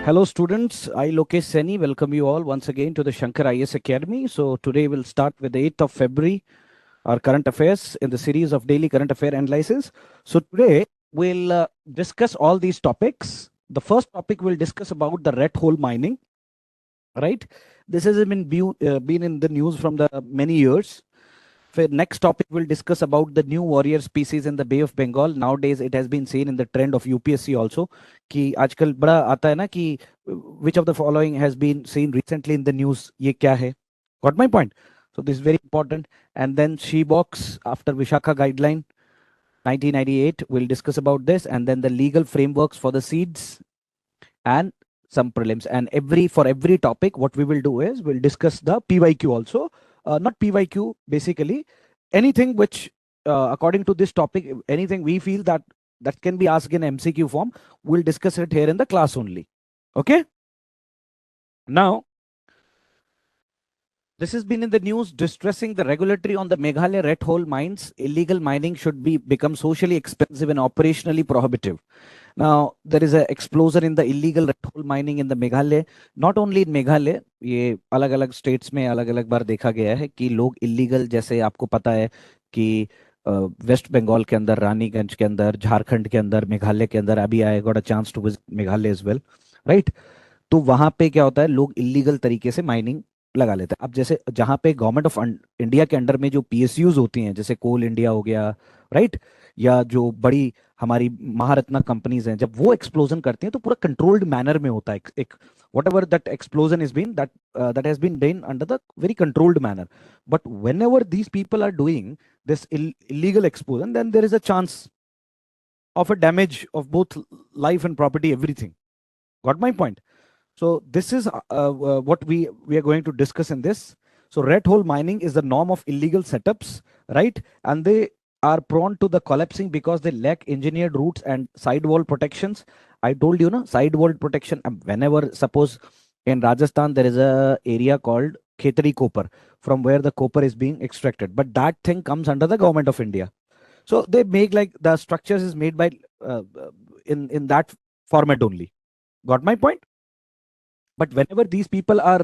Hello, students. I, Lokesh Seni, welcome you all once again to the Shankar IS Academy. So, today we'll start with the 8th of February, our current affairs in the series of daily current affair analysis. So, today we'll discuss all these topics. The first topic we'll discuss about the red hole mining, right? This has been in the news from the many years. फिर next topic we'll discuss about the new warrior species in the Bay of Bengal. Nowadays it has been seen in the trend of UPSC also कि आजकल बड़ा आता है ना कि which of the following has been seen recently in the news, ये क्या है? Got my point? So this is very important. And then She-Box after Vishakha guideline 1998, we'll discuss about this, and then the legal frameworks for the seeds and some prelims. And for every topic, what we will do is we'll discuss the PYQ also. Not PYQ, basically anything which, according to this topic, anything we feel that can be asked in MCQ form, we'll discuss it here in the class only. Okay. Now, this has been in the news, distressing the regulatory on the Meghalaya red hole mines. Illegal mining should become socially expensive and operationally prohibitive. Now, there is an explosion in the illegal red hole mining in the Meghalaya. Not only in Meghalaya, ये अलग अलग states में अलग अलग बार देखा गया है कि लोग इलीगल, जैसे आपको पता है कि वेस्ट बंगाल के अंदर, रानीगंज के अंदर, झारखंड के अंदर, मेघालय के अंदर, अभी I got a chance to visit Meghalaya as well, right? तो वहां पे क्या होता है, लोग इलीगल तरीके से माइनिंग लगा लेते हैं। अब जैसे जहां पे गवर्नमेंट ऑफ इंडिया के अंडर में जो PSUs होती हैं, जैसे कोल इंडिया हो गया, राइट, या जो बड़ी हमारी महारत्ना कंपनीज हैं, जब वो एक्सप्लोजन करती हैं तो पूरा कंट्रोल्ड मैनर में होता है। एक whatever that explosion is been that has been done under the very controlled manner, but whenever these people are doing this illegal explosion, then there is a chance of a damage of both life and property, everything. Got my point? So this is what we are going to discuss in this. So red hole mining is the norm of illegal setups, right? And they are prone to the collapsing because they lack engineered routes and sidewall protections. I told you, no, sidewall protection. Whenever, suppose in Rajasthan there is a area called Khetri copper, from where the copper is being extracted, but that thing comes under the government of India. So they make like the structures is made by in that format only. Got my point? But whenever these people are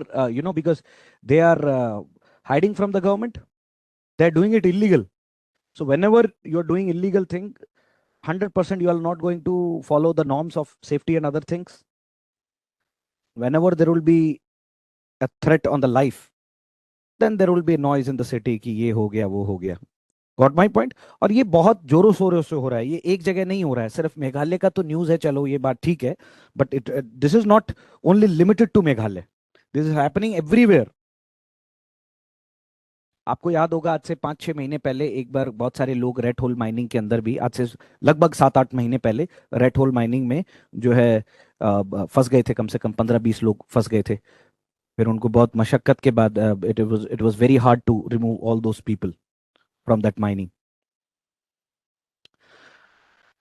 because they are hiding from the government, they're doing it illegal. So whenever you're doing illegal thing, 100% you are not going to follow the norms of safety and other things. Whenever there will be a threat on the life, then there will be noise in the city कि ये हो गया, वो हो गया. Got my point? और ये बहुत जोरों शोरों से हो रहा है, ये एक जगह नहीं हो रहा है। सिर्फ मेघालय का तो न्यूज है, चलो ये बात ठीक है, but this is not only limited to Meghalaya, this is happening everywhere. आपको याद होगा आज से 5-6 महीने पहले एक बार बहुत सारे लोग रेड होल माइनिंग के अंदर भी, आज से लगभग 7-8 महीने पहले रेड होल माइनिंग में जो है फंस गए थे। कम से कम 15-20 लोग फंस गए थे। फिर उनको बहुत मशक्कत के बाद it was very hard to remove all those people from that mining.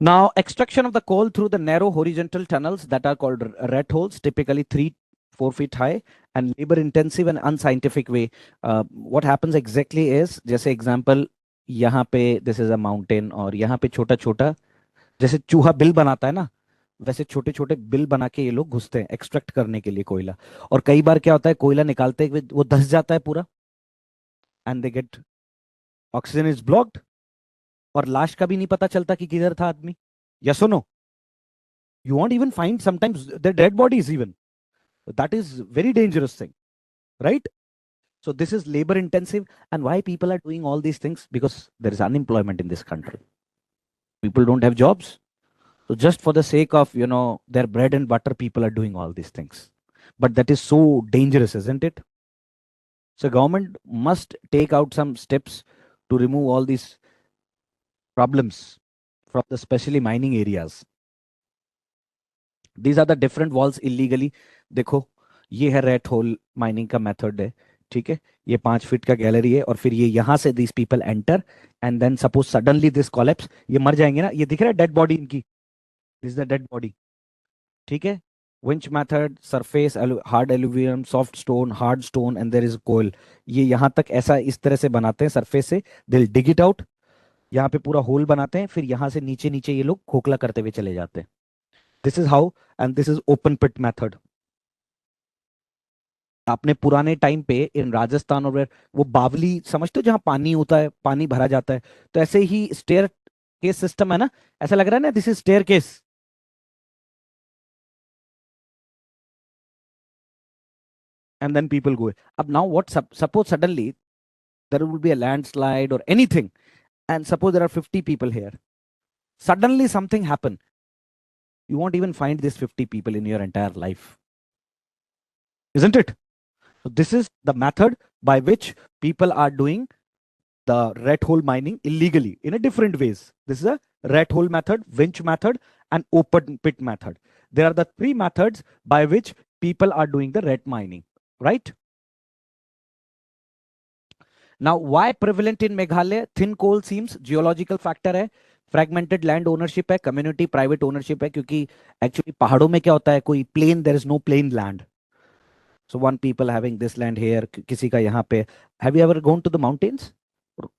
Now, extraction of the coal through the narrow horizontal tunnels that are called rat holes, typically 3-4 feet high, and labor intensive and unscientific way. What happens exactly is, जैसे example, यहाँ पे this is a mountain, और यहाँ पे छोटा छोटा जैसे चूहा बिल बनाता है ना, वैसे छोटे छोटे बिल बना के ये लोग घुसते हैं एक्सट्रैक्ट करने के लिए कोयला। और कई बार क्या होता है, कोयला निकालते हुए वो धंस जाता है पूरा, and they get oxygen is blocked, और लाश का भी नहीं पता चलता कि किधर था आदमी। यस और no? You won't even find sometimes the dead bodies even. That is very dangerous thing, right? So this is labor intensive, and why people are doing all these things? Because there is unemployment in this country. People don't have jobs. So just for the sake of, their bread and butter, people are doing all these things. But that is so dangerous, isn't it? So government must take out some steps to remove all these problems from the specially mining areas. These are the different walls illegally. देखो, ये है red hole mining का method है, ठीक है? ये 5 feet का gallery है, और फिर ये यहाँ से this people enter, and then suppose suddenly this collapse, ये मर जाएंगे ना। ये दिख रहा है डेड बॉडी इनकी, this is the dead body, ठीक है? Winch method, surface hard aluminium, soft stone, hard stone, and there is कोयल। ये यहाँ तक ऐसा इस तरह से बनाते हैं सरफेस से, they will dig it out, यहाँ पे पूरा होल बनाते हैं, फिर यहाँ से नीचे नीचे ये लोग खोखला करते हुए चले जाते हैं। This is how, and this is open pit method. आपने पुराने टाइम पे इन राजस्थान और वो बावली समझते हो जहाँ पानी होता है, पानी भरा जाता है, तो ऐसे ही स्टेयर केस सिस्टम है ना, ऐसा लग रहा है ना, this is staircase, and then people go. अब now what, suppose suddenly there will be a landslide or anything, and suppose there are 50 people here, suddenly something happen, you won't even find these 50 people in your entire life, isn't it? So this is the method by which people are doing the rat hole mining illegally in a different ways. This is a rat hole method, winch method, and open pit method. There are the three methods by which people are doing the rat mining, right? Now, why prevalent in Meghalaya? Thin coal seams, geological factor है, fragmented land ownership है, community private ownership है, क्योंकि actually पहाड़ों में क्या होता है, कोई plain, there is no plain land. So one people having this land here, किसी का यहाँ पे. Have you ever gone to the mountains?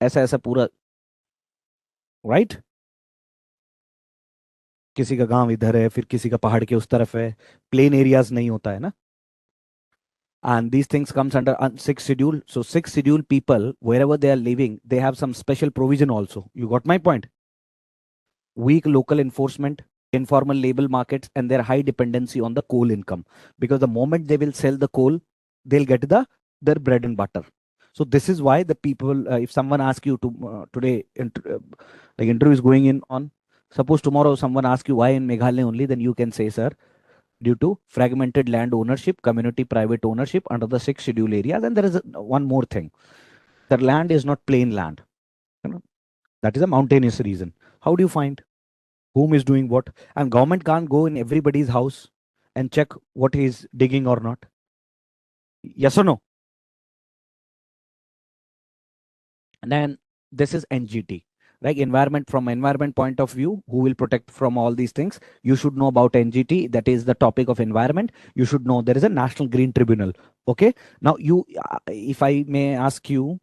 ऐसा ऐसा पूरा, right? किसी का गांव इधर है, फिर किसी का पहाड़ के उस तरफ है, प्लेन एरियाज नहीं होता है ना. And these things comes under sixth schedule. So sixth schedule people, wherever they are living, they have some special provision also. You got my point? Weak local enforcement, informal label markets, and their high dependency on the coal income. Because the moment they will sell the coal, they'll get their bread and butter. So this is why the people, if someone asks you to today, like interview is going in on, suppose tomorrow someone asks you why in Meghalaya only, then you can say, sir, due to fragmented land ownership, community private ownership under the sixth schedule areas. And there is one more thing: the land is not plain land. You know, that is a mountainous reason. How do you find whom is doing what? And government can't go in everybody's house and check what he is digging or not. Yes or no? And then this is NGT, right? Environment, from environment point of view, who will protect from all these things? You should know about NGT. That is the topic of environment. You should know there is a National Green Tribunal. Okay. Now you, if I may ask you,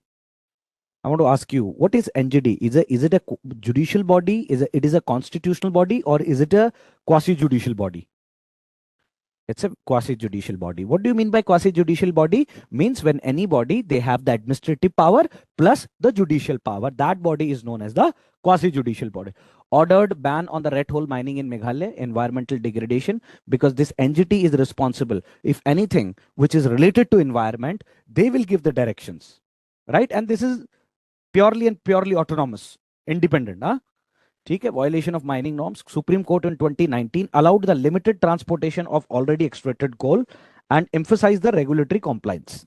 I want to ask you, what is NGT? Is it a judicial body? Is it a constitutional body, or is it a quasi judicial body? It's a quasi-judicial body. What do you mean by quasi-judicial body? Means when any body, they have the administrative power plus the judicial power. That body is known as the quasi-judicial body. Ordered ban on the red hole mining in Meghalaya, environmental degradation, because this entity is responsible. If anything which is related to environment, they will give the directions, right? And this is purely and purely autonomous, independent. Huh? ठीक है. Violation of mining norms. Supreme Court in 2019 allowed the limited transportation of already extracted coal and emphasized the regulatory compliance.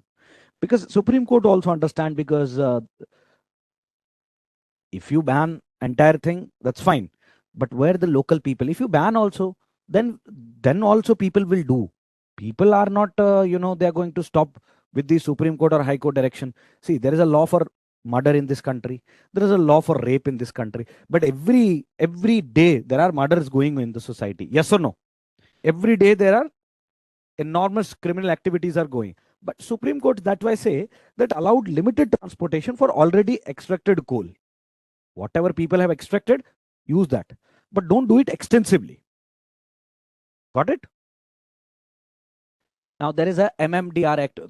Because Supreme Court also understand, because if you ban entire thing, that's fine. But where the local people, if you ban also, then also people will do. People are not, they are going to stop with the Supreme Court or High Court direction. See, there is a law for murder in this country. There is a law for rape in this country. But every day there are murders going on in the society. Yes or no? Every day there are enormous criminal activities are going. But Supreme Court that way say that allowed limited transportation for already extracted coal. Whatever people have extracted, use that. But don't do it extensively. Got it? Now there is a MMDR Act.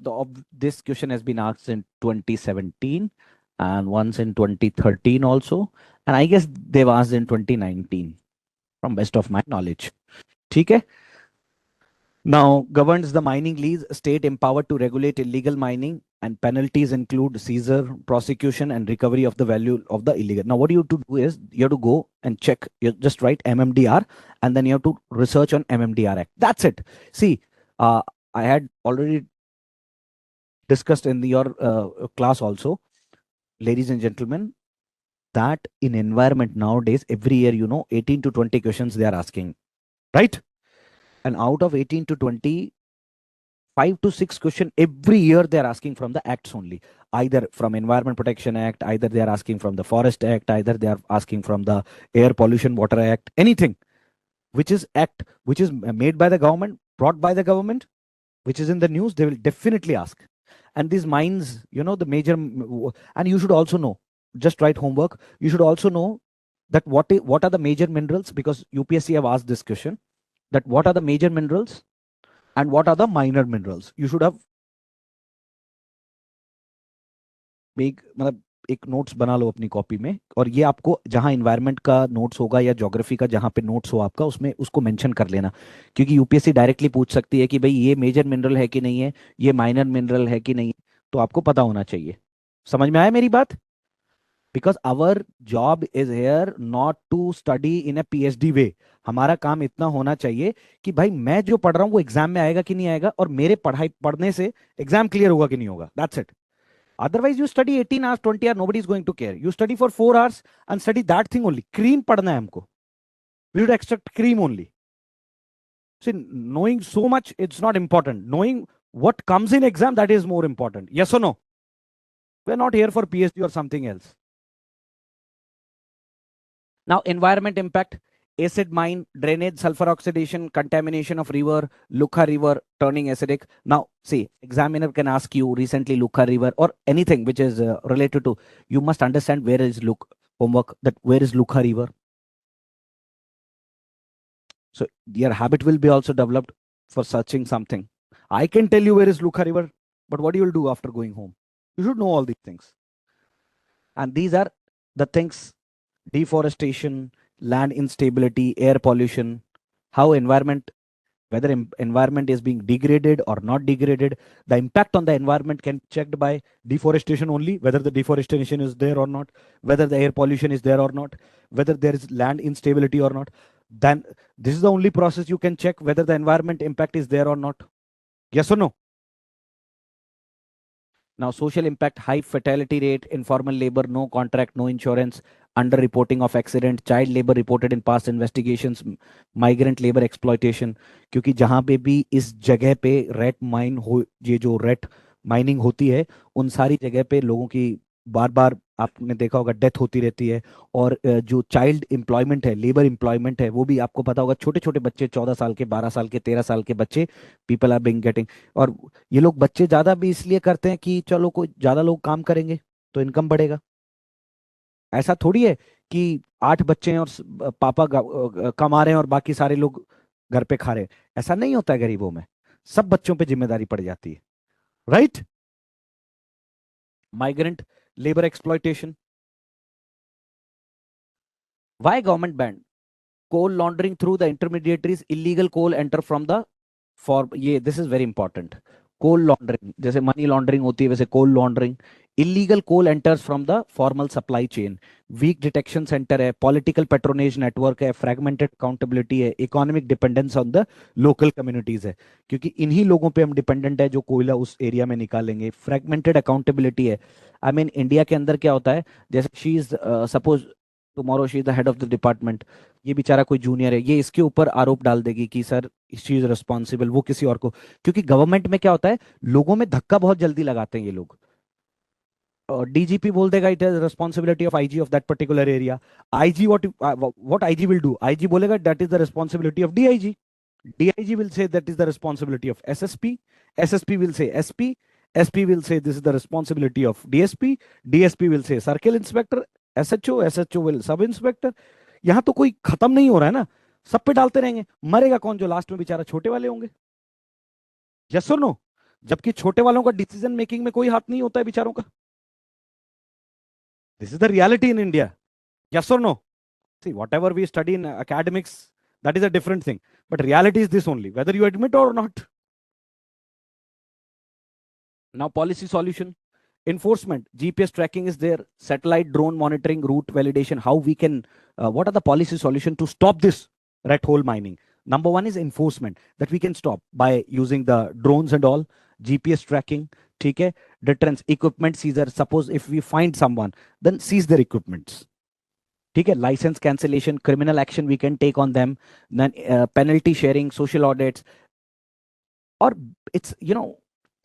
This question has been asked in 2017 and once in 2013 also. And I guess they've asked in 2019 from best of my knowledge. Okay. Now governs the mining lease, state empowered to regulate illegal mining, and penalties include seizure, prosecution, and recovery of the value of the illegal. Now what you have to do is you have to go and check. You just write MMDR, and then you have to research on MMDR Act. That's it. See, I had already discussed in your class also, ladies and gentlemen, that in environment nowadays, every year, 18 to 20 questions they are asking, right? And out of 18 to 20, 5 to 6 question every year they are asking from the acts only, either from Environment Protection Act, either they are asking from the Forest Act, either they are asking from the Air Pollution Water Act, anything which is act, which is made by the government, brought by the government, which is in the news, they will definitely ask. And these mines, the major, and you should also know, just write homework. You should also know that what are the major minerals, because UPSC have asked this question, that what are the major minerals and what are the minor minerals. You should have एक मतलब एक notes बना लो अपनी copy में, और ये आपको जहां इन्वायरमेंट का नोट्स होगा या ज्योग्राफी का जहां पे नोट्स हो आपका, उसमें उसको मेंशन कर लेना। क्योंकि यूपीएससी डायरेक्टली पूछ सकती है कि भाई ये मेजर मिनरल है कि नहीं है, ये माइनर मिनरल है कि नहीं है, तो आपको पता होना चाहिए। समझ में आया मेरी बात? Because our job is here not to study in a PhD way. हमारा काम इतना होना चाहिए कि भाई मैं जो पढ़ रहा हूँ वो एग्जाम में आएगा कि नहीं आएगा, और मेरे पढ़ाई पढ़ने से एग्जाम क्लियर होगा कि नहीं होगा, that's it. Otherwise, you study 18 hours, 20 hours, nobody is going to care. You study for 4 hours and study that thing only. Cream पढ़ना है हमको. We should extract cream only. See, knowing so much, it's not important. Knowing what comes in exam, that is more important. Yes or no? We're not here for PhD or something else. Now, environment impact, acid mine, drainage, sulfur oxidation, contamination of river, Lukha river turning acidic. Now, see, examiner can ask you recently Lukha river or anything which is related to, you must understand where is homework, that where is Lukha river. So your habit will be also developed for searching something. I can tell you where is Lukha river, but what you will do after going home? You should know all these things. And these are the things: deforestation, land instability, air pollution, how environment, whether environment is being degraded or not degraded. The impact on the environment can be checked by deforestation only, whether the deforestation is there or not, whether the air pollution is there or not, whether there is land instability or not. Then this is the only process you can check whether the environment impact is there or not. Yes or no? Now, social impact: high fatality rate, informal labor, no contract, no insurance, under reporting of accident, child labor reported in past investigations, migrant labor exploitation. क्योंकि जहां पे भी इस जगह पे rate mine हो, ये जो रेट माइनिंग होती है, उन सारी जगह पे लोगों की बार बार आपने देखा होगा डेथ होती रहती है। और जो चाइल्ड एम्प्लॉयमेंट है, लेबर एम्प्लॉयमेंट है, वो भी आपको पता होगा, छोटे छोटे बच्चे, 14 साल के, 12 साल के, 13 साल के बच्चे, पीपल आर बिंग गेटिंग। और ये लोग बच्चे ज्यादा भी इसलिए करते हैं कि चलो कोई ज्यादा लोग काम करेंगे तो इनकम बढ़ेगा। ऐसा थोड़ी है कि 8 बच्चे हैं और पापा कमा रहे हैं और बाकी सारे लोग घर पे खा रहे हैं। ऐसा नहीं होता है गरीबों में, सब बच्चों पे जिम्मेदारी पड़ जाती है, right? Migrant labour exploitation, why government band coal laundering through the intermediaries, illegal coal enter from the, for ये this is very important. Coal laundering, जैसे मनी लॉन्ड्रिंग होती है वैसे coal laundering. Illegal coal enters from the formal supply chain, weak detection centre है, political patronage network है, fragmented accountability है, economic dependence on the local communities है, क्योंकि इन्हीं लोगों पे हम डिपेंडेंट है जो कोयला उस एरिया में निकालेंगे। फ्रेगमेंटेड अकाउंटेबिलिटी है, आई मीन इंडिया के अंदर क्या होता है, जैसे she is suppose tomorrow she is the head of the department, ये बेचारा कोई जूनियर है, ये इसके ऊपर आरोप डाल देगी कि सर शी इज रिस्पॉन्सिबल, वो किसी और को। क्योंकि गवर्नमेंट में क्या होता है, लोगों में धक्का बहुत जल्दी लगाते हैं ये लोग। डीजीपी बोल देगा it is responsibility of IG of that particular area. IG what IG will do, IG बोलेगा that is the responsibility of DIG, DIG will say that is the responsibility of SSP, SSP will say SP, SP will say this is the responsibility of DSP, DSP will say circle inspector, SHO, SHO will sub inspector. यहाँ तो कोई खत्म नहीं हो रहा है ना, सब पे डालते रहेंगे, मरेगा कौन? जो लास्ट में बेचारा छोटे वाले होंगे। यस और नो? जबकि छोटे वालों का डिसीजन मेकिंग में कोई हाथ नहीं होता है बेचारों का। This is the reality in India. Yes और no? See whatever we study in academics, that is a different thing, but reality is this only, whether you admit or not. Now, policy solution: enforcement, GPS tracking is there, satellite drone monitoring, route validation. How we can, what are the policy solution to stop this rat hole mining? Number one is enforcement, that we can stop by using the drones and all, GPS tracking. ठीक है? Deterrence, equipment seizure. Suppose if we find someone, then seize their equipments. ठीक है? License cancellation, criminal action we can take on them. Then penalty sharing, social audits, or it's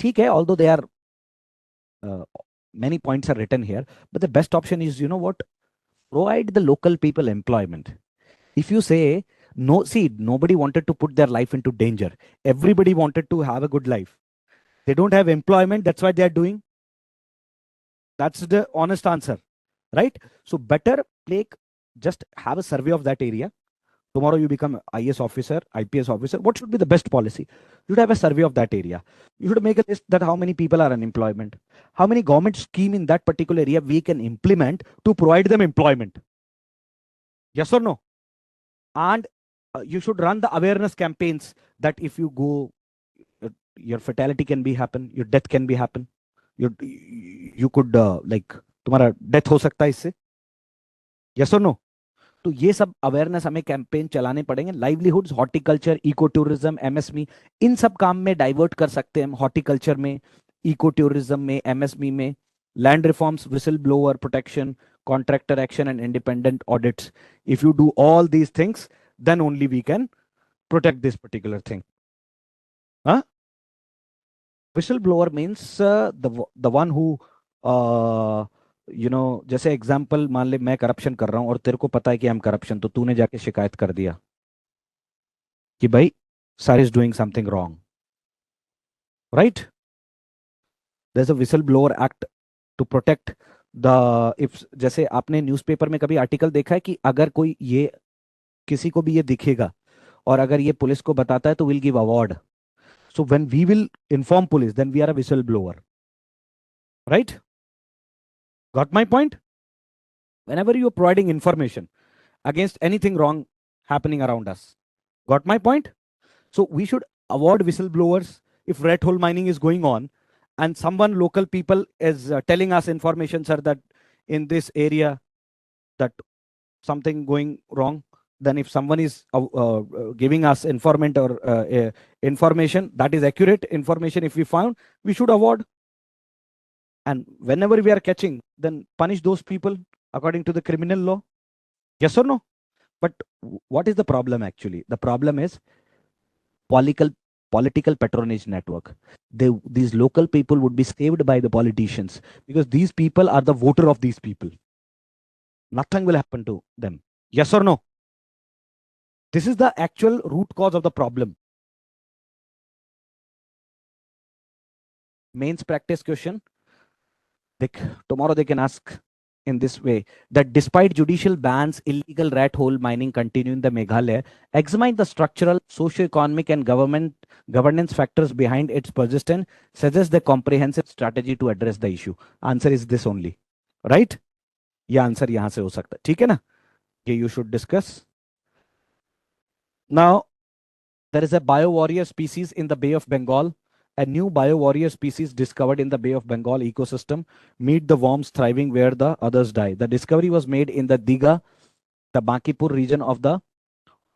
ठीक है, although they are uh, many points are written here, but the best option is, what, provide the local people employment. If you say no, see, nobody wanted to put their life into danger, everybody wanted to have a good life. They don't have employment, that's why they are doing. That's the honest answer, right? So better, like, just have a survey of that area, Tomorrow you become IS officer, IPS officer. What should be the best policy? You should have a survey of that area. You should make a list that how many people are unemployment, how many government scheme in that particular area we can implement to provide them employment. Yes or no? And you should run the awareness campaigns that if you go, your fatality can be happen, your death can be happen. You could like तुम्हारा death हो सकता है इससे. Yes और no. तो ये सब awareness हमें कैंपेन चलाने पड़ेंगे. Livelihoods, horticulture, eco tourism, MSME, इन सब काम में डाइवर्ट कर सकते हैं हम. हॉर्टिकल्चर में, इको टूरिज्म में, एमएसएमई में, land reforms, whistle blower protection, contractor action and independent audits. If you do all these things, then only we can protect this particular thing. Huh? Whistleblower means the one who जैसे example मान ले मैं corruption कर रहा हूं और तेरे को पता है कि हम करप्शन, तो तूने जाके शिकायत कर दिया कि भाई sir is doing something wrong, right. There is a whistleblower act to protect the, if जैसे आपने न्यूज़पेपर में कभी आर्टिकल देखा है कि अगर कोई ये किसी को भी ये दिखेगा और अगर ये पुलिस को बताता है तो will give award. So when we will inform police, then we are a whistleblower, right? Got my point? Whenever you are providing information against anything wrong happening around us, got my point? So we should avoid whistleblowers. If red hole mining is going on and someone local people is telling us information, sir, that in this area that something going wrong, then if someone is giving us informant or information that is accurate information, if we found, we should avoid. And whenever we are catching, then punish those people according to the criminal law. Yes or no? But what is the problem actually? The problem is political political patronage network. These local people would be saved by the politicians because these people are the voter of these people. Nothing will happen to them. Yes or no? This is the actual root cause of the problem. Mains practice question. Tomorrow they can ask in this way that despite judicial bans, illegal rat hole mining continue in the Meghalaya. Examine the structural, socio-economic, and governance factors behind its persistence. Suggest the comprehensive strategy to address the issue. Answer is this only, right? ये answer यहां से हो सकता है. ठीक है ना? ये you should discuss. Now there is a bio warrior species in the Bay of Bengal. A new bio-warrior species discovered in the Bay of Bengal ecosystem. Meet the worms thriving where the others die. The discovery was made in the Diga, the Bankipur region of the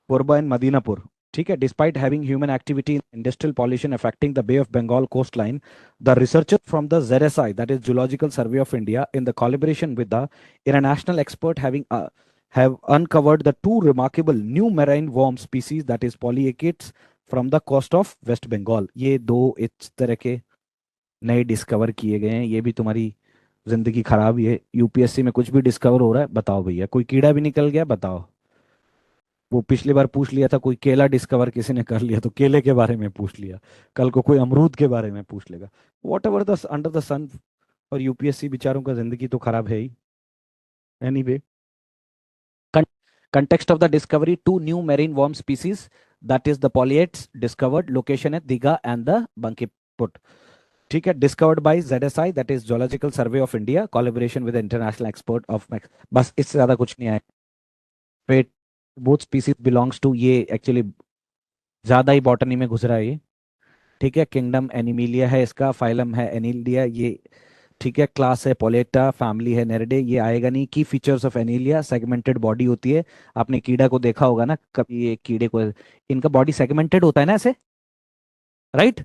Purba and Madinapur. Okay, despite having human activity in industrial pollution affecting the Bay of Bengal coastline, the researchers from the ZSI, that is Zoological Survey of India, in the collaboration with the international expert have uncovered the two remarkable new marine worm species, that is polyachates, from the coast of West Bengal. ये दो इस तरह के नए discover किए गए हैं. ये भी तुम्हारी जिंदगी खराब ही है. यूपीएससी में कुछ भी डिस्कवर हो रहा है बताओ भैया. कोई कीड़ा भी निकल गया बताओ. वो पिछली बार पूछ लिया था कोई केला डिस्कवर किसी ने कर लिया तो केले के बारे में पूछ लिया. कल को कोई अमरूद के बारे में पूछ लेगा. Whatever the under the sun. और यूपीएससी बेचारों का जिंदगी तो खराब है ही. Anyway, context of the discovery, two new marine worm species, that is the polychaetes, discovered, location at Diga and the Bankipur. ठीक है, discovered by ZSI, that is Zoological Survey of India, collaboration with the international expert of Max. बस इससे ज्यादा कुछ नहीं आया. Wait, both species belongs to, ये actually ज्यादा ही बॉटनी में घुस रहा है ये. ठीक है, किंगडम एनिमिलिया है इसका, फाइलम है एनिलिया ये. ठीक है, क्लास है पोलेटा, फैमिली है नेरिडे. ये आएगा नहीं. की फीचर्स ऑफ एनीलिया, सेगमेंटेड बॉडी होती है. आपने कीड़ा को देखा होगा ना कभी, ये कीड़े को इनका बॉडी सेगमेंटेड होता है ना ऐसे, राइट.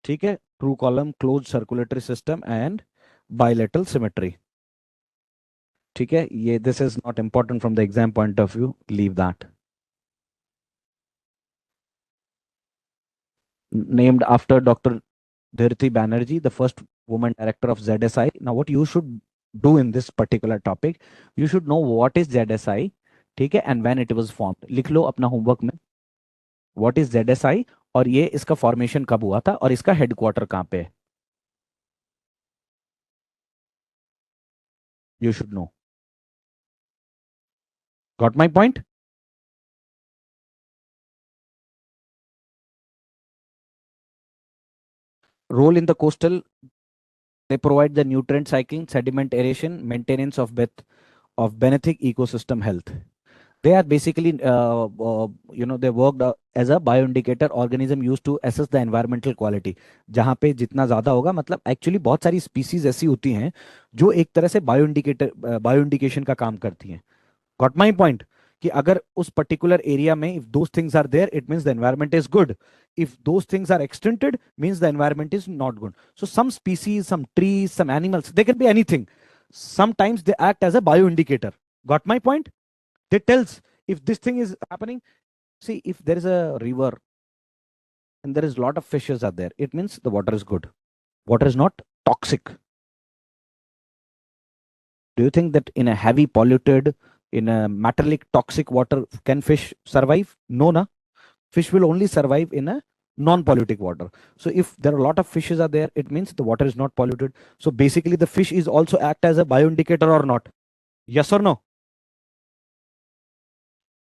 ठीक है, true column, close circulatory system and bilateral symmetry. ठीक है, ये this is not important from the exam point of view, leave that. Named after Dr. Dhriti Banerjee, the first woman director of ZSI. Now, what you should do in this particular topic, you should know what is ZSI, ठीक है, and when it was formed. लिख लो अपना homework में, what is ZSI और ये इसका formation कब हुआ था और इसका हेडक्वार्टर कहाँ पे है. You should know. Got my point? Role in the coastal, they provide the nutrient cycling, sediment aeration, maintenance of benthic ecosystem health. They are basically, they worked as a bioindicator organism used to assess the environmental quality. जहाँ पे जितना ज़्यादा होगा, मतलब actually बहुत सारी species ऐसी होती हैं जो एक तरह से बायोइंडिकेशन का काम करती हैं. Got my point? कि अगर उस पर्टिकुलर एरिया में if those things are there it means the environment is good. If those things are extincted, means the environment is not good. So some species, some trees, some animals, they can be anything. Sometimes they act as a bioindicator. Got my point? They tells if this thing is happening. See, if there is a river and there is a lot of fishes are there, it means the water is good. Water is not toxic. Do you think that in a heavy polluted, in a metallic toxic water, can fish survive? No, na. Fish will only survive in a non-pollutic water. So if there are a lot of fishes are there, it means the water is not polluted. So basically the fish is also act as a bioindicator or not? Yes or no?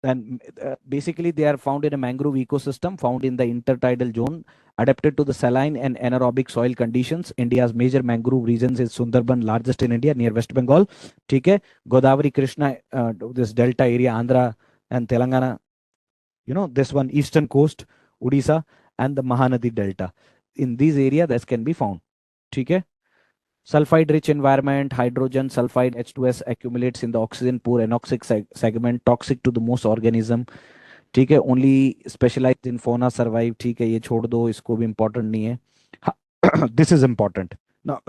And basically they are found in a mangrove ecosystem found in the intertidal zone, adapted to the saline and anaerobic soil conditions. India's major mangrove regions is Sundarban, largest in India, near West Bengal. Okay, Godavari, Krishna, this delta area, Andhra and Telangana, this one eastern coast, Odisha, and the Mahanadi delta. In these areas, this can be found. Okay. Sulfide rich environment, hydrogen sulfide H2S accumulates in the oxygen poor anoxic segment, toxic to the most organism. ठीक है, only specialized in fauna survive. ठीक है, ये छोड़ दो, इसको भी important नहीं है. This is important. Now,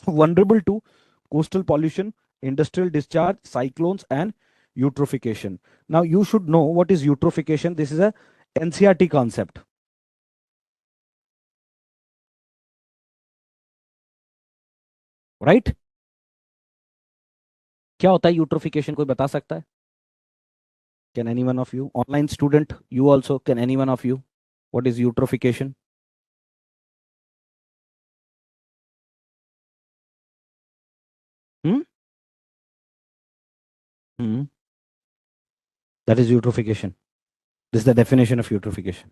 vulnerable to coastal pollution, industrial discharge, cyclones, and eutrophication. Now, you should know what is eutrophication. This is a NCERT concept. Right? क्या होता है यूट्रोफिकेशन, कोई बता सकता है? Can any one of you, online student, you also, can any one of you, what is eutrophication? Hmm? Hmm. That is eutrophication. This is the definition of eutrophication.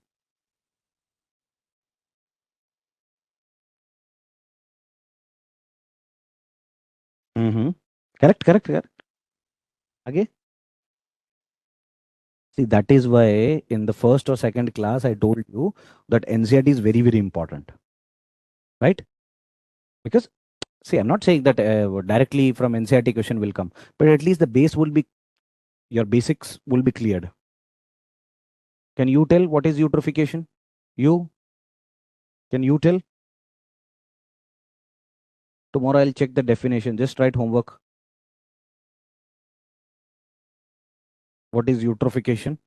Mm-hmm. Correct, correct, correct. Again, see, that is why in the first or second class, I told you that NCERT is very, very important, right? Because, see, I'm not saying that directly from NCERT question will come, but at least the base will be, your basics will be cleared. Can you tell what is eutrophication? You? Can you tell? Tomorrow I'll check the definition. Just write homework. What is eutrophication?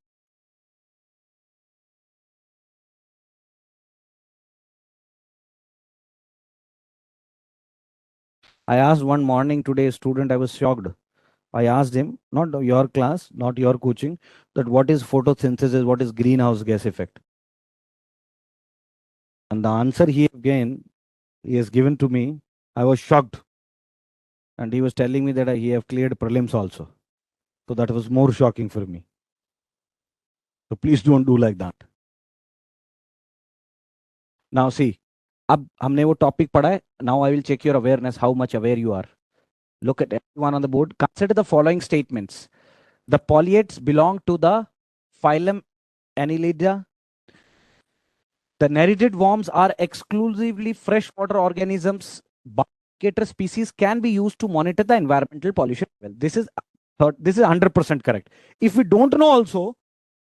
I asked one morning today a student, I was shocked. I asked him, not your class, not your coaching, that what is photosynthesis, what is greenhouse gas effect? And the answer he has given to me, I was shocked. And he was telling me that he have cleared prelims also. So that was more shocking for me. So please don't do like that. Now see, अब हमने वो topic पढ़ा है. Now I will check your awareness, how much aware you are. Look at everyone on the board. Consider the following statements. The polyates belong to the phylum Annelida. The nereid worms are exclusively freshwater organisms. Bioindicator species can be used to monitor the environmental pollution. Well, this is 100% correct. If we don't know also,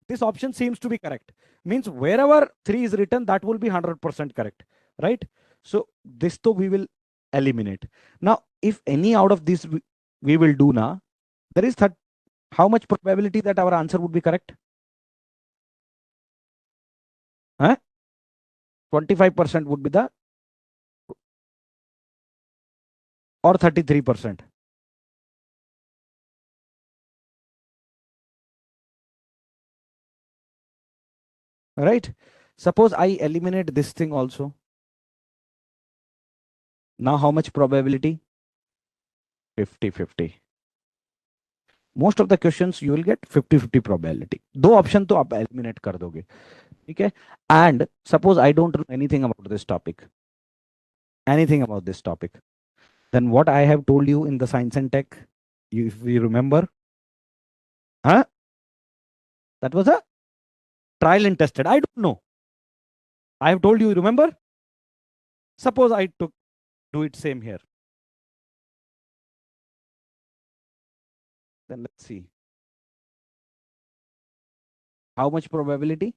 this option seems to be correct. Means wherever 3 is written, that will be 100% correct, right? So this though we will eliminate. Now, if any out of this we will do now, there is how much probability that our answer would be correct? Huh? 25% would be the, or 33%. Right? Suppose I eliminate this thing also. Now how much probability? 50-50. Most of the questions you will get 50-50 probability. दो option तो आप eliminate कर दोगे. ठीक है? And suppose I don't know anything about this topic. anything about this topic. Then what I have told you in the science and tech, if you remember, huh? That was a trial and tested. I don't know. I have told you, remember? Suppose I took do it same here. Then let's see. How much probability?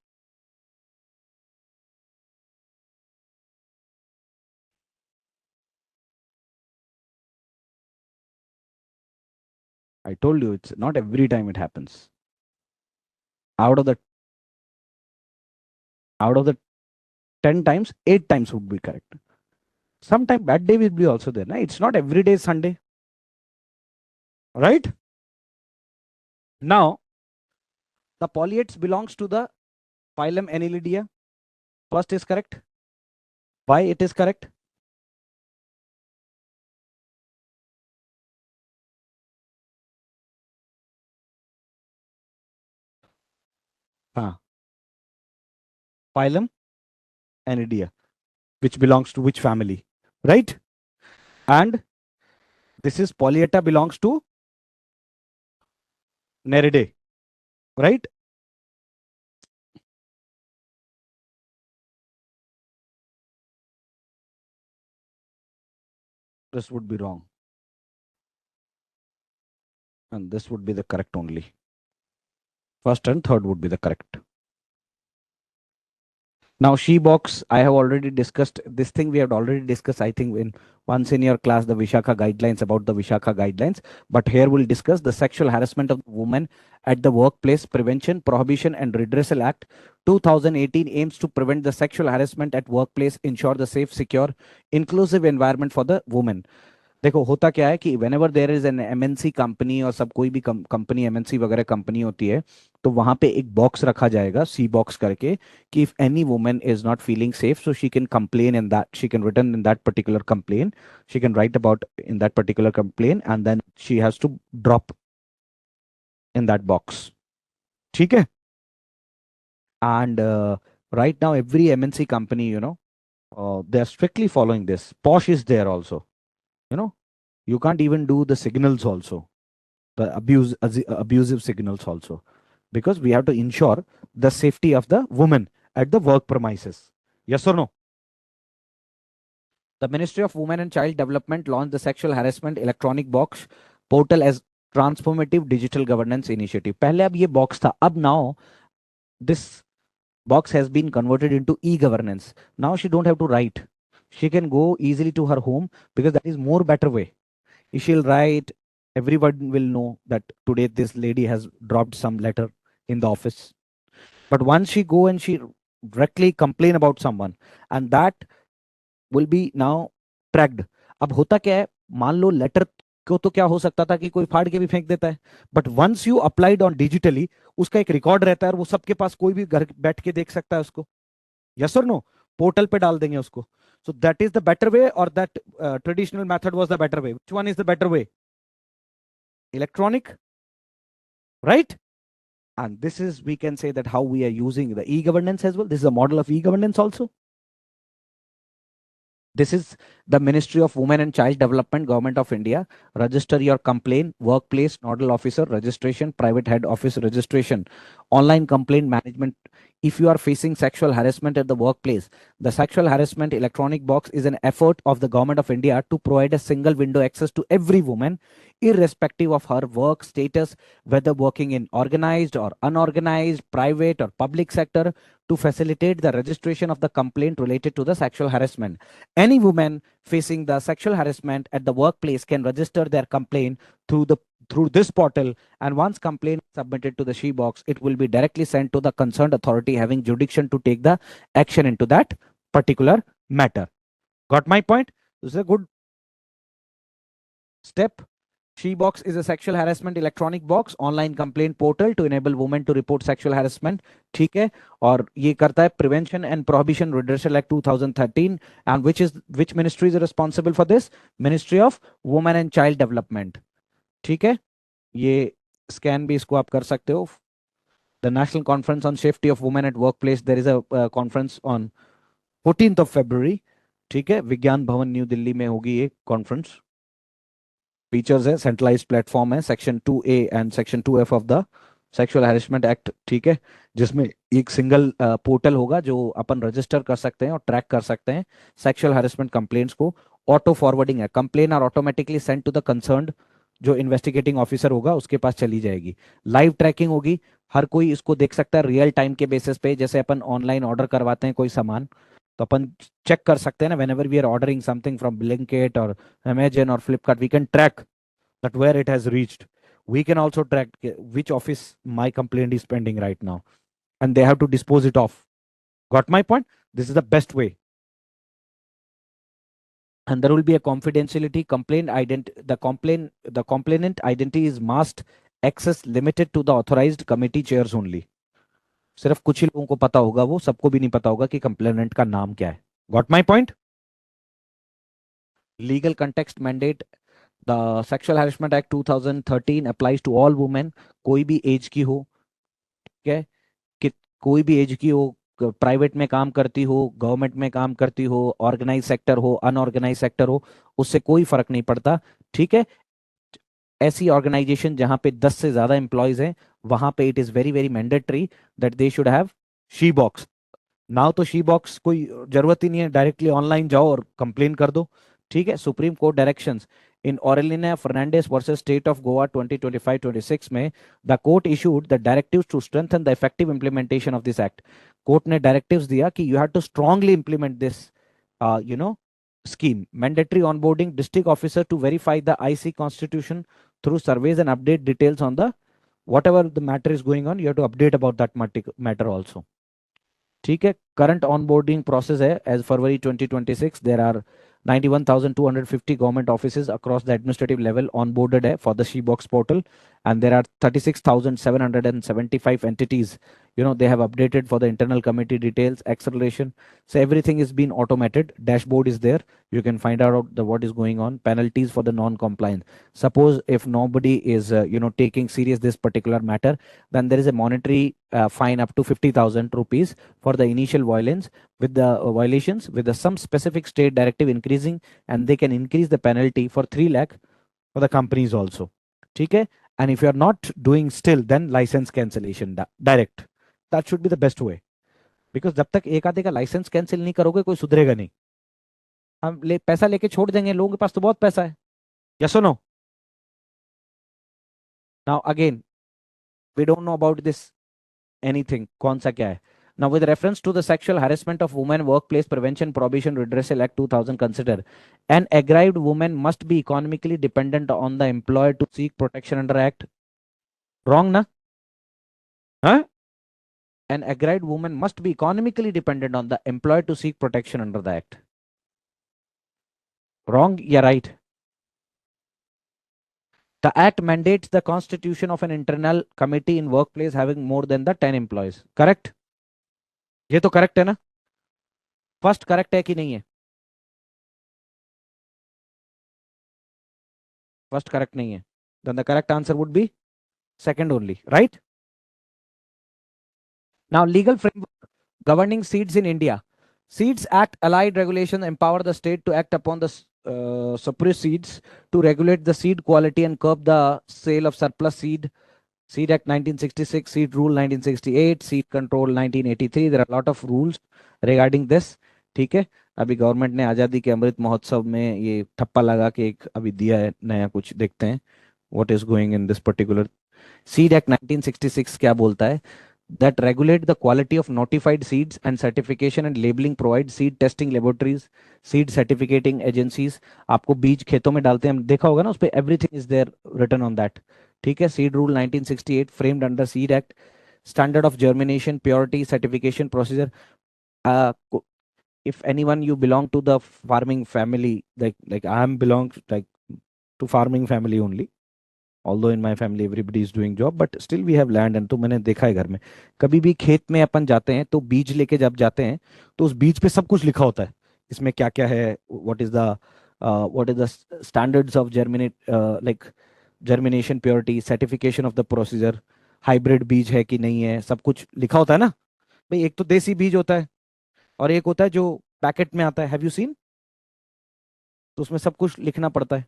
I told you it's not every time it happens. Out of the out of the 10 times, 8 times would be correct. Sometime bad day will be also there. Na? It's not every day Sunday. Right? Now, the polyets belongs to the phylum Annelidia. First is correct. Why it is correct? Phylum Annelidia, which belongs to which family? Right? And this is Polyetta belongs to Neridae. Right? This would be wrong. And this would be the correct only. First and third would be the correct. Now, she box, I have already discussed this thing. We have already discussed, I think, in once in your class, the Vishaka guidelines about the Vishaka guidelines. But here we'll discuss the Sexual Harassment of Women at the Workplace Prevention, Prohibition and Redressal Act 2018 aims to prevent the sexual harassment at workplace, ensure the safe, secure, inclusive environment for the women. देखो होता क्या है कि when ever there is an MNC company और सब कोई भी company MNC वगैरह कंपनी होती है तो वहां पे एक बॉक्स रखा जाएगा सी बॉक्स करके कि if any woman is not feeling safe so she can complain in that she can return in that particular complain she can write about in that particular complain and then she has to drop in that box ठीक है and right now every mnc company they are strictly following this posh is there also you know you can't even do the signals also the abusive signals also because we have to ensure the safety of the woman at the work premises. Yes or no? The Ministry of Women and Child Development launched the Sexual Harassment Electronic Box portal as transformative digital governance initiative. पहले अब ये box था, अब now this box has been converted into e-governance. Now she don't have to write. She can go easily to her home because that is more better way. She'll write, everyone will know that today this lady has dropped some letter in the office. But once she go and she directly complain about someone and that will be now tracked. अब होता क्या है मान लो letter को तो क्या हो सकता था कि कोई फाड़ के भी फेंक देता है but once you applied on digitally उसका एक रिकॉर्ड रहता है और वो सबके पास कोई भी घर बैठ के देख सकता है उसको यस और नो पोर्टल पे डाल देंगे उसको so that is the better way or that traditional method was the better way which one is the better way electronic right and this is we can say that how we are using the e-governance as well this is a model of e-governance also this is the Ministry of Women and Child Development, Government of India. Register your complaint, workplace, nodal officer, registration, private head office registration, online complaint management. If you are facing sexual harassment at the workplace, the sexual harassment electronic box is an effort of the Government of India to provide a single window access to every woman, irrespective of her work status, whether working in organized or unorganized, private or public sector, to facilitate the registration of the complaint related to the sexual harassment. Any woman facing the sexual harassment at the workplace can register their complaint through this portal, and once complaint is submitted to the she box, it will be directly sent to the concerned authority having jurisdiction to take the action into that particular matter. Got my point? This is a good step. She box is a sexual harassment electronic box online complaint portal to enable women to report sexual harassment. ठीक है और ये करता है prevention and prohibition redressal act 2013 and which ministry is responsible for this? Ministry of Women and Child Development. ठीक है ये scan भी इसको आप कर सकते हो. The National Conference on Safety of Women at Workplace, there is a conference on 14th of February. ठीक है, विज्ञान भवन न्यू दिल्ली में होगी ये कॉन्फ्रेंस। फीचर्स है, सेंट्रलाइज्ड प्लेटफॉर्म है, section 2A and section 2F of the sexual harassment act, ठीक है, जिसमें एक सिंगल पोर्टल होगा जो अपन रजिस्टर कर सकते हैं और ट्रैक कर सकते हैं सेक्सुअल हैरेसमेंट कंप्लेंट्स को। ऑटो फॉरवर्डिंग है, complain are automatically send to the concerned जो इन्वेस्टिगेटिंग ऑफिसर होगा उसके पास चली जाएगी। लाइव ट्रैकिंग होगी, हर कोई इसको देख सकता है रियल टाइम के बेसिस पे। जैसे अपन ऑनलाइन ऑर्डर करवाते हैं कोई सामान, तो अपन चेक कर सकते हैं ना, whenever we are ordering something from Blinkit और Amazon or Flipkart, we can track that where it has reached. We can also track which office my complaint is pending right now, and they have to dispose it off. Got my point? This is the best way. And there will be a confidentiality complaint the complainant identity is must access limited to the authorized committee chairs only. सिर्फ कुछ ही लोगों को पता होगा, वो सबको भी नहीं पता होगा कि कंप्लेनेंट का नाम क्या है। Got my point? Legal context mandate, the sexual harassment act 2013 applies to all women, कोई भी एज की हो, ठीक है, कि कोई भी एज की हो, प्राइवेट में काम करती हो, गवर्नमेंट में काम करती हो, ऑर्गेनाइज सेक्टर हो, अनऑर्गेनाइज सेक्टर हो, उससे कोई फर्क नहीं पड़ता, ठीक है। ऐसी ऑर्गेनाइजेशन जहां पे 10 से ज्यादा एम्प्लॉयज हैं, वहां पे it is very very mandatory that they should have she box. Now तो शी बॉक्स कोई जरूरत ही नहीं है, डायरेक्टली ऑनलाइन जाओ और कंप्लेन कर दो, ठीक है। Supreme Court directions in Aurelina Fernandes versus state of Goa 2025-26 में the court issued the directives to strengthen the effective implementation of this act. Court ने डायरेक्टिव्स दिया कि you have to strongly implement this you know scheme. Mandatory onboarding district officer to verify the IC constitution through surveys and update details on the whatever the matter is going on. You have to update about that matter also. ठीक है, current onboarding process है as February 2026 there are 91,250 government offices across the administrative level onboarded for the SheBox portal, and there are 36,775 entities. They have updated for the internal committee details, acceleration. So everything is being automated. Dashboard is there. You can find out what is going on. Penalties for the non-compliance. Suppose if nobody is, taking serious this particular matter, then there is a monetary fine up to 50,000 rupees for the initial violence with the violations with the some specific state directive increasing, and they can increase the penalty for 3 lakh for the companies also, ठीक है। And if you are not doing still, then license cancellation direct, that should be the best way, because जब तक एक आधे का licence cancel नहीं करोगे कोई सुधरेगा नहीं। हम पैसा लेके छोड़ देंगे, लोगों के पास तो बहुत पैसा है। यस और no? Now again we don't know about this anything, कौन सा क्या है। Now, with reference to the sexual harassment of women, Workplace Prevention Prohibition Redressal Act 2000, consider an aggrieved woman must be economically dependent on the employer to seek protection under Act. Wrong, na? Huh? An aggrieved woman must be economically dependent on the employer to seek protection under the Act. Wrong? Yeah, right. The Act mandates the constitution of an internal committee in workplace having more than the 10 employees. Correct? ये तो correct है ना? First correct है कि नहीं है? First correct नहीं है, then the correct answer would be second only, right? Now, legal framework governing seeds in India. Seeds Act allied regulation empower the state to act upon the suppressed seeds to regulate the seed quality and curb the sale of surplus seed. Seed Act 1966, Seed Rule 1968, Seed Control 1983. There are a lot of rules regarding this. ठीक है, अभी government ने आज़ादी के अमृत महोत्सव में ये ठप्पा लगा के एक अभी दिया है नया कुछ, देखते हैं what is going in this particular. Seed Act 1966 क्या बोलता है? That regulate the quality of notified seeds and certification and labeling, provide seed testing laboratories, seed certificating agencies. आपको बीज खेतों में डालते हैं, देखा होगा ना उस पे, everything is there written on that. ठीक है, seed rule 1968 framed under Seed Act. Standard of germination, purity, certification procedure. If anyone you belong to the farming family, like I am belong like to farming family only, although in my family everybody is doing job, but still we have land, and तो मैंने देखा है घर में, कभी भी खेत में अपन जाते हैं तो बीज लेके जब जाते हैं तो उस बीज पे सब कुछ लिखा होता है, इसमें क्या क्या है, what is the standards of like germination, purity, certification of the procedure, hybrid बीज है कि नहीं है, सब कुछ लिखा होता है ना भाई। एक तो देसी बीज होता है और एक होता है जो पैकेट में आता है, हैव यू सीन? तो उसमें सब कुछ लिखना पड़ता है।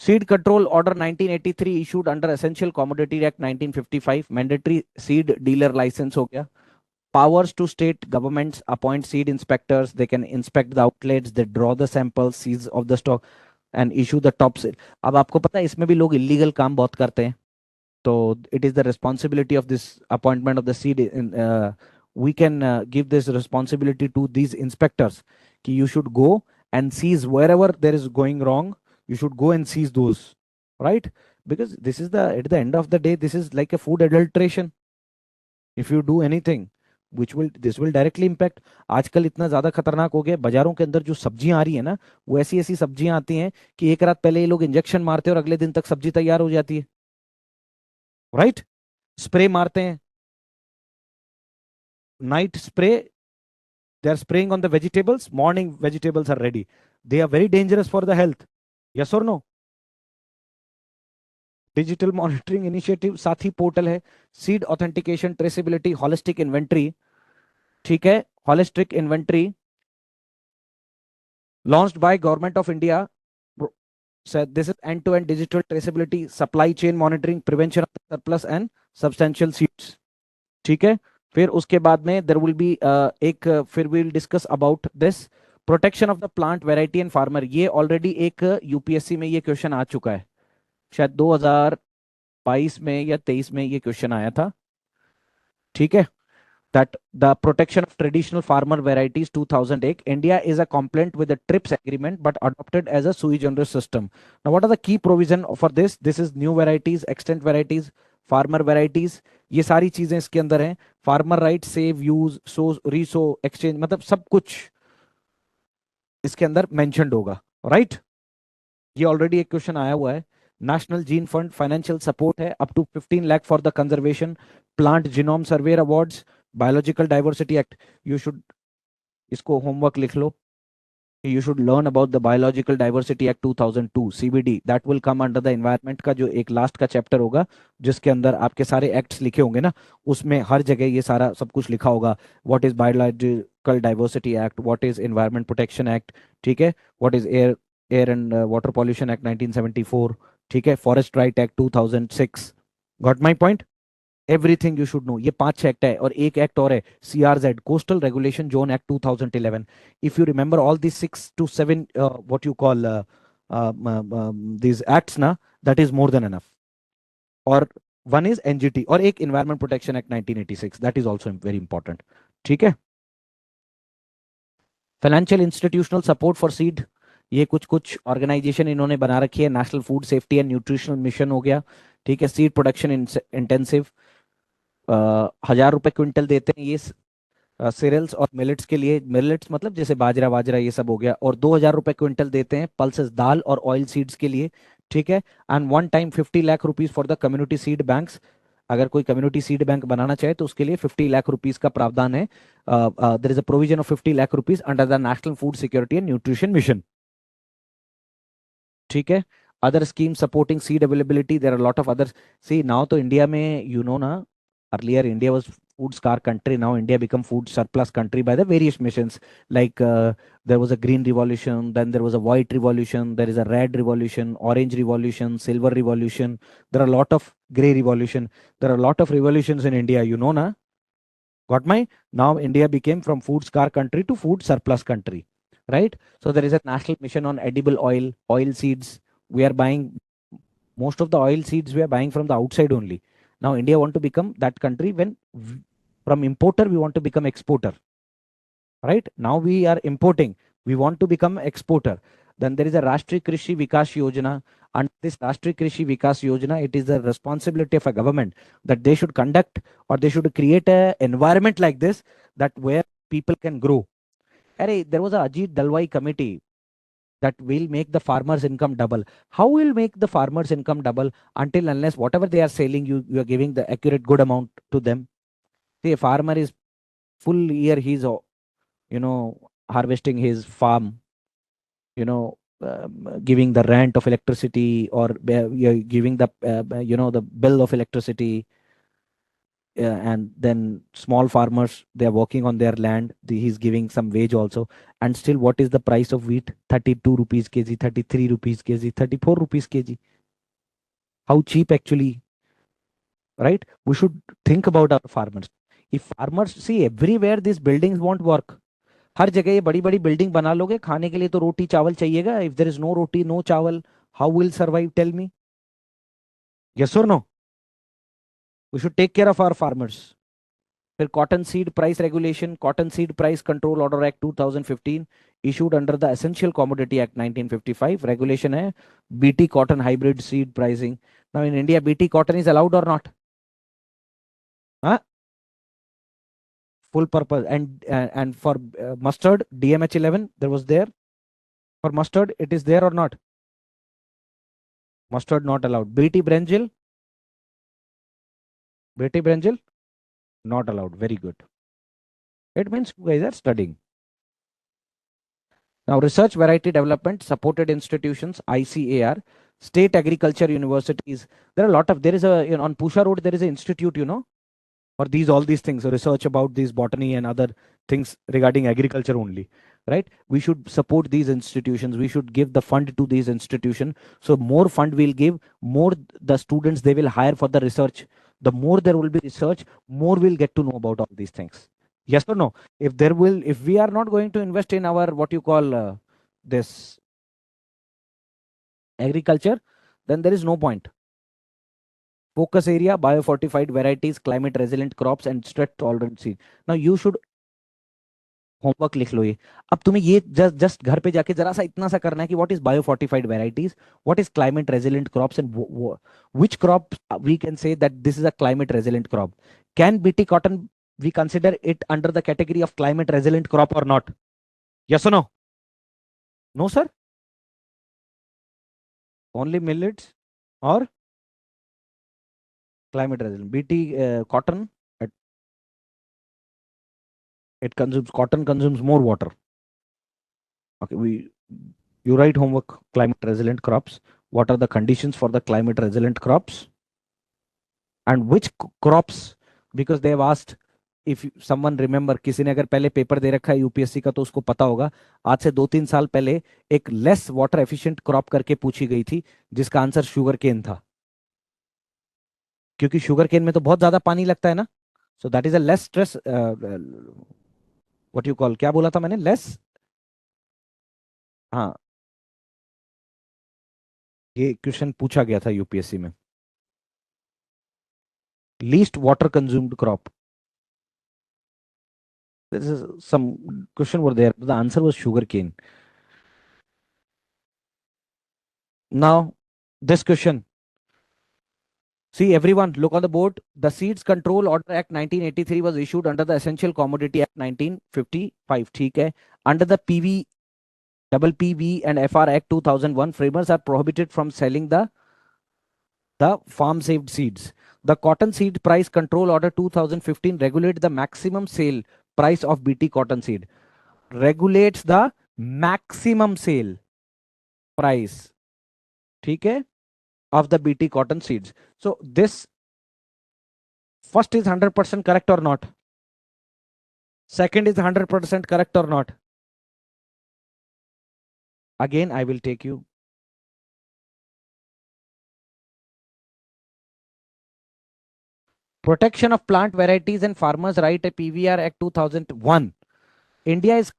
Seed control order 1983 issued under essential commodity act 1955, mandatory seed dealer license हो गया। Powers to state governments appoint seed inspectors. They can inspect the outlets, they draw the samples, seize of the stock and issue the top seal. अब आपको पता है इसमें भी लोग illegal काम बहुत करते हैं, तो it is the responsibility of this appointment of the seed we can give this responsibility to these inspectors कि you should go and seize wherever there is going wrong, you should go and seize those, right? Because this is the at the end of the day this is like a food adulteration. If you do anything which will this will directly impact. आजकल इतना ज्यादा खतरनाक हो गया है, बाजारों के अंदर जो सब्जियां आ रही है ना, वो ऐसी ऐसी सब्जियां आती हैं कि एक रात पहले ये लोग इंजेक्शन मारते हैं और अगले दिन तक सब्जी तैयार हो जाती है, राइट? स्प्रे मारते हैं, night spray, they are spraying on the vegetables, morning vegetables are ready, they are very dangerous for the health, yes और no? Digital monitoring initiative Sathi portal है, seed authentication traceability holistic inventory, ठीक है, holistic inventory launched by government of India, said this is end-to-end digital traceability, supply chain monitoring, prevention of surplus and substantial seeds, ठीक है। फिर उसके बाद में there will be एक फिर we will discuss about this protection of the plant variety and farmer। ये already एक यूपीएससी में ये क्वेश्चन आ चुका है, शायद 2022 में या 23 में ये क्वेश्चन आया था, ठीक है। That the protection of traditional farmer varieties 2008, India is a compliant with the TRIPS agreement but adopted as a sui generis system. Now what are the key provision for this? This is new varieties, extant varieties, farmer varieties, ये सारी चीजें इसके अंदर हैं। Farmer right, save, use, सो, Resso, exchange, मतलब सब कुछ इसके अंदर मेंशन्ड होगा, राइट? ये ऑलरेडी एक क्वेश्चन आया हुआ है। National gene fund financial support है up to 15 lakh for the conservation, plant genome survey awards, biological diversity act, you should इसको होमवर्क लिख लो, you should learn about the biological diversity act 2002 cbd, that will come under the environment का जो एक last का chapter होगा जिसके अंदर आपके सारे एक्ट्स लिखे होंगे ना, उसमें हर जगह ये सारा सब कुछ लिखा होगा। What is biological diversity act, what is environment protection act, ठीक है, what is air air and water pollution act 1974, ठीक है, forest right act 2006, got my point? Everything you should know. ये 5-6 एक्ट है और एक एक्ट और है, CRZ coastal regulation zone act 2011। If you remember all this 6 to 7 what you call these acts ना, that is more than enough। और one is NGT और एक environment protection act 1986, that is also very important, ठीक है। Financial institutional support for seed, ये कुछ कुछ organisation इन्होंने बना रखी है, national food safety and nutritional mission हो गया, ठीक है, सीड प्रोडक्शन इंटेंसिव, 1,000 रुपए क्विंटल देते हैं ये सीरियल्स और मिलेट्स के लिए, मिलेट्स मतलब जैसे बाजरा वाजरा ये सब हो गया, और 2,000 रुपए क्विंटल देते हैं पल्सेस दाल और ऑयल सीड्स के लिए, ठीक है। And one time 50 lakh rupees for the community seed banks, अगर कोई कम्युनिटी सीड बैंक बनाना चाहे तो उसके लिए 50 लाख रुपीज का प्रावधान है। There is a provision of 50 lakh rupees under the national food security and nutrition mission, ठीक है। Other scheme supporting seed availability, there are lot of others. See now तो इंडिया में यू नो ना, earlier India was food scar country, now India become food surplus country by the various missions, like there was a green revolution, then there was a white revolution, there is a red revolution, orange revolution, silver revolution, there are a lot of gray revolution, there are a lot of revolutions in India, you know na, got my? Now India became from food scar country to food surplus country, right? So there is a national mission on edible oil, oil seeds, we are buying most of the oil seeds, we are buying from the outside only. Now India want to become that country when from importer we want to become exporter, right? Now we are importing, we want to become exporter. Then there is a Rashtriya Krishi Vikas Yojana, and this Rashtriya Krishi Vikas Yojana, it is the responsibility of a government that they should conduct or they should create a environment like this that where people can grow. Arey, there was a Ajit Dalwai committee that will make the farmers income double. How will make the farmers income double? Until unless whatever they are selling, you are giving the accurate good amount to them. See, a farmer is full year he's harvesting his farm, giving the rent of electricity or you're giving the the bill of electricity, and then small farmers, they are working on their land. He's giving some wage also. And still, what is the price of wheat? 32 rupees kg, 33 rupees kg, 34 rupees kg. How cheap actually, right? We should think about our farmers. If farmers see everywhere, these buildings won't work. हर जगह ये बड़ी बड़ी building बना लोगे, खाने के लिए तो रोटी चावल चाहिएगा. If there is no roti no chawal, how will survive? Tell me. Yes or no? We should take care of our farmers. फिर Cotton Seed Price Regulation, Cotton Seed Price Control Order Act 2015, issued under the Essential Commodity Act 1955. Regulation है BT cotton hybrid seed pricing. Now in India, BT cotton is allowed or not? Huh? Full purpose. And for mustard, DMH 11, there was there. For mustard, it is there or not? Mustard not allowed. BT brinjal, BT brinjal not allowed. Very good. It means you guys are studying. Now, research variety development, supported institutions, ICAR, state agriculture universities. There are a lot of, there is a, on Pusha Road, there is an institute, for these, all these things, research about these botany and other things regarding agriculture only, right? We should support these institutions. We should give the fund to these institutions. So more fund we'll give, more the students they will hire for the research. The more there will be research, more we'll get to know about all these things. Yes or no? If we are not going to invest in our, what you call this agriculture, then there is no point. Focus area, biofortified varieties, climate resilient crops and stress tolerant seed. Now you should homework लिख लो ये. अब तुम्हें ये just घर पे जाके जरा सा इतना सा करना है कि what is biofortified varieties, what is climate resilient crops and which crop we can say that this is a climate resilient crop. Can BT cotton we consider it under the category of climate resilient crop or not? Yes or no? No sir. Only millets or climate resilient. BT cotton, it consumes, cotton consumes more water. Okay, you write homework. Climate resilient crops. What are the conditions for the climate resilient crops? And which crops? Because they have asked, if someone remember, किसी ने अगर पहले paper दे रखा है UPSC का तो उसको पता होगा. आज से 2-3 साल पहले एक लेस वाटर एफिशिएंट क्रॉप करके पूछी गई थी, जिसका आंसर शुगर केन था. क्योंकि शुगर केन में तो बहुत ज्यादा पानी लगता है ना. So that is a less stress, what you call, क्या बोला था मैंने, लेस. हाँ, ये क्वेश्चन पूछा गया था यूपीएससी में. Least water consumed crop. This is some question were there. The answer was sugarcane. Now, this question. See, everyone, look on the board. The Seeds Control Order Act 1983 was issued under the Essential Commodity Act 1955. ठीक है. Under the PV and FR Act 2001, framers are prohibited from selling the farm saved seeds. The Cotton Seed Price Control Order 2015 regulates the maximum sale price of BT cotton seed. Regulates the maximum sale price, ठीक है, of the BT cotton seeds. So this first is 100% correct or not? Second is 100% correct or not? Again, I will take you. Protection of plant varieties and farmers' right, a PVR Act 2001. India is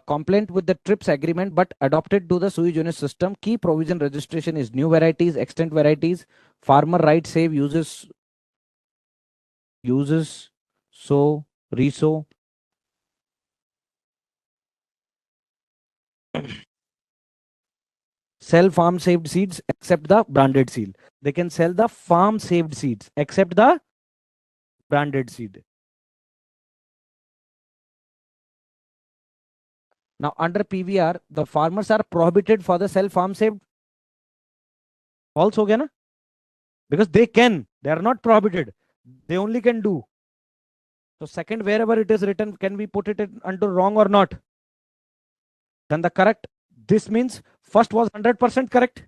compliant with the TRIPS agreement, but adopted to the sui generis system. Key provision registration is new varieties, extant varieties, farmer right save uses, sow, resow. Sell farm saved seeds except the branded seed. They can sell the farm saved seeds except the branded seed. Now under PVR, the farmers are prohibited for the sell farm saved. False हो गया ना? Because they are not prohibited. They only can do. So second, wherever it is written, can we put it under wrong or not? Then the correct, this means first was 100% correct.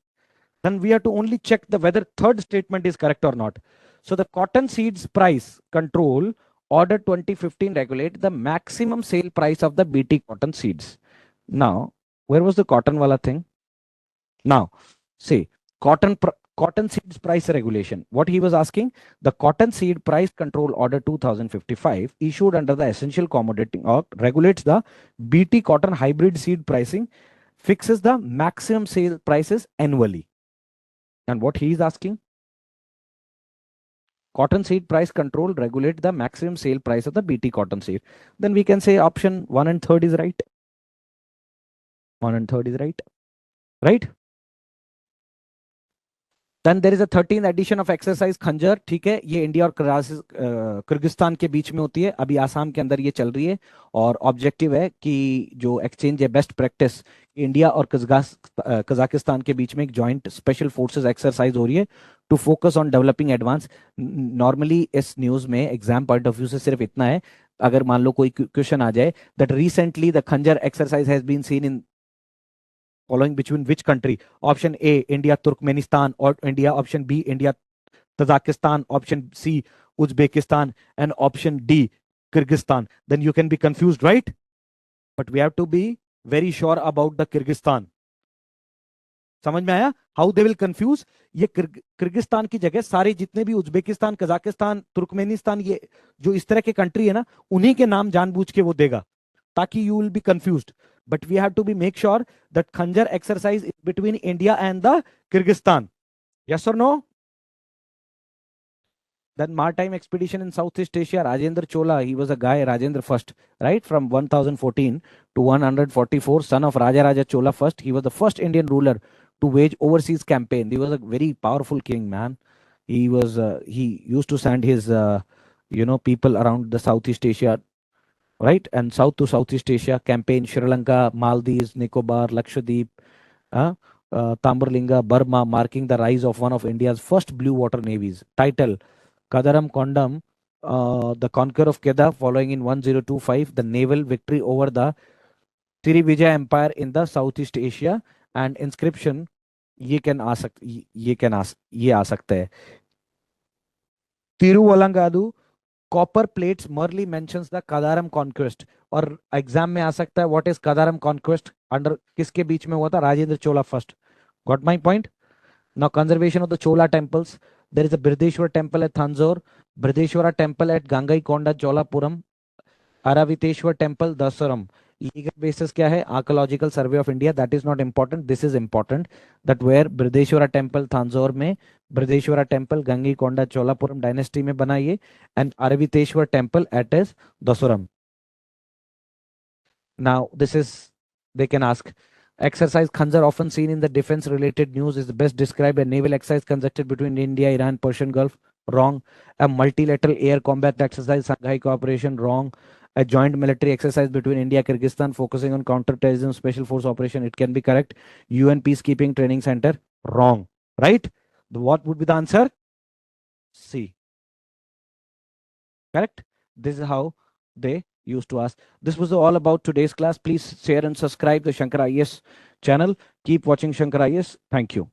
Then we have to only check the whether third statement is correct or not. So the cotton seeds price control order 2015 regulate the maximum sale price of the BT cotton seeds. Now, where was the cotton wala thing? Now, see, cotton seeds price regulation. What he was asking, the cotton seed price control order 2055 issued under the Essential Commodity Act regulates the BT cotton hybrid seed pricing, fixes the maximum sale prices annually. And what he is asking, cotton seed price control regulate the maximum sale price of the BT cotton seed. Then we can say option 1 and 3 is right. 1 and 3 is right. Right? Then there is a 13th edition of exercise खंजर. ठीक है, ये India और Kyrgyzstan के बीच में होती है, अभी आसाम के अंदर ये चल रही है, और ऑब्जेक्टिव है कि जो एक्सचेंज है बेस्ट प्रैक्टिस इंडिया और कजाकिस्तान के बीच में एक जॉइंट स्पेशल फोर्सेस एक्सरसाइज हो रही है to focus on developing advance. Normally इस न्यूज में एग्जाम पॉइंट ऑफ व्यू से सिर्फ इतना है, अगर मान लो कोई क्वेश्चन आ जाए that recently the Khanjar exercise has been seen in following between which country? Option A, India, Turkmenistan, or India. Option B, India, Tajikistan. Option C, Uzbekistan, and option D, Kyrgyzstan. Then you can be confused, right? But we have to be very sure about the Kyrgyzstan. समझ में आया? How they will confuse? ये Kyrgyzstan की जगह सारे जितने भी Uzbekistan, Kazakhstan, Turkmenistan, ये जो इस तरह के कंट्री है ना, उन्हीं के नाम जानबूझ के वो देगा ताकि you will be confused. But we have to be make sure that Khanjar exercise is between India and the Kyrgyzstan. Yes or no? Then maritime expedition in Southeast Asia, Rajendra Chola, he was a guy, Rajendra first, right? From 1014 to 144, son of Raja Chola first. He was the first Indian ruler to wage overseas campaign. He was a very powerful king, man. He was, he used to send his, people around the Southeast Asia, right? And South to Southeast Asia campaign, Sri Lanka, Maldives, Nicobar, Lakshadweep, Tamberlinga, Burma, marking the rise of one of India's first blue water navies. Title, Kadaram Kondam, the conqueror of Kedah, following in 1025, the naval victory over the Tirivijaya Empire in the Southeast Asia. And inscription, ये आ सकता है. तिरुवलंगादु copper plates merely mentions the Kadaram conquest. और exam में आ सकता है what is Kadaram conquest under किसके बीच में हुआ था? राजेंद्र चोला first. Got my point? Now conservation of the Chola temples. There is a Brideshwar temple at Thanjore, Brideshwara temple at Gangaikonda Cholapuram, Araviteshwar temple Dasaram. Legal basis क्या है? Archaeological survey of India. That is not important. This is important. That where Brideshwara temple Thanjore में, Brideshwara temple Gangaikonda Cholapuram dynasty में बना ये, and Araviteshwar temple at is Dasaram. Now this is, they can ask, exercise Khanjar often seen in the defense related news is the best described a naval exercise conducted between India, Iran, Persian Gulf. Wrong. A multilateral air combat exercise, Shanghai cooperation. Wrong. A joint military exercise between India, Kyrgyzstan, focusing on counter-terrorism, special force operation. It can be correct. UN Peacekeeping Training Center. Wrong. Right? What would be the answer? C. Correct? This is how they used to ask. This was all about today's class. Please share and subscribe the Shankar IAS channel. Keep watching Shankar IAS. Thank you.